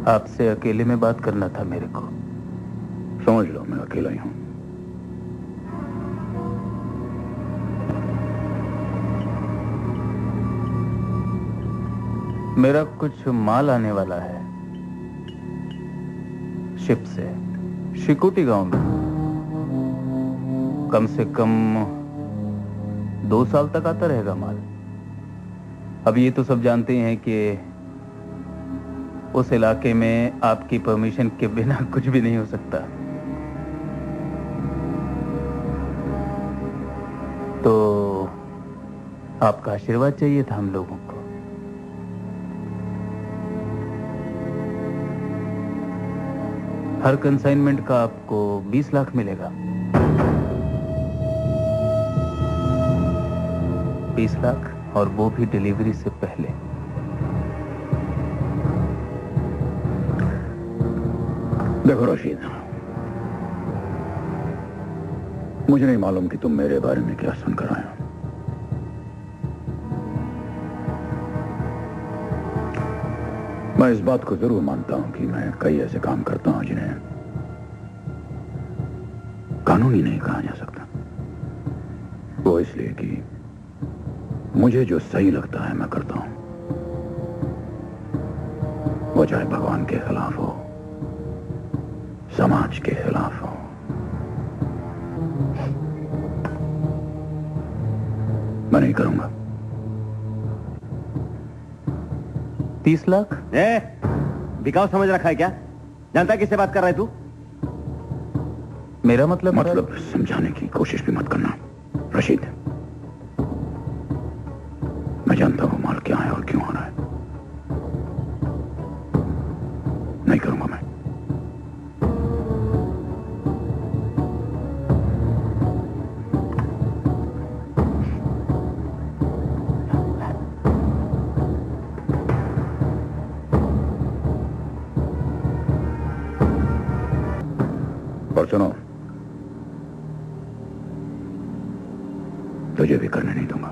आपसे अकेले में बात करना था मेरे को। समझ लो मैं अकेला ही हूं। मेरा कुछ माल आने वाला है शिप से, शिकुटी गांव में। कम से कम 2 साल तक आता रहेगा माल। अब ये तो सब जानते हैं कि उस इलाके में आपकी परमिशन के बिना कुछ भी नहीं हो सकता। तो आपका आशीर्वाद चाहिए था हम लोगों को। हर कंसाइनमेंट का आपको 20 लाख मिलेगा। 20 लाख, और वो भी डिलीवरी से पहले। देखो रशीद, मुझे नहीं मालूम कि तुम मेरे बारे में क्या सुनकर आए हो। मैं इस बात को जरूर मानता हूं कि मैं कई ऐसे काम करता हूं जिन्हें कानूनी नहीं कहा जा सकता। वो इसलिए कि मुझे जो सही लगता है मैं करता हूं, वो चाहे भगवान के खिलाफ हो, समाज के खिलाफ हो। मैं नहीं करूंगा। 30 लाख? बिकाऊ समझ रखा है क्या? जानता है किससे बात कर रहा है तू? मेरा मतलब समझाने की कोशिश भी मत करना रशीद। मैं जानता हूं माल क्या है और क्यों आ रहा है। नहीं करूंगा मैं। और सुनो, तुझे भी करने नहीं दूंगा।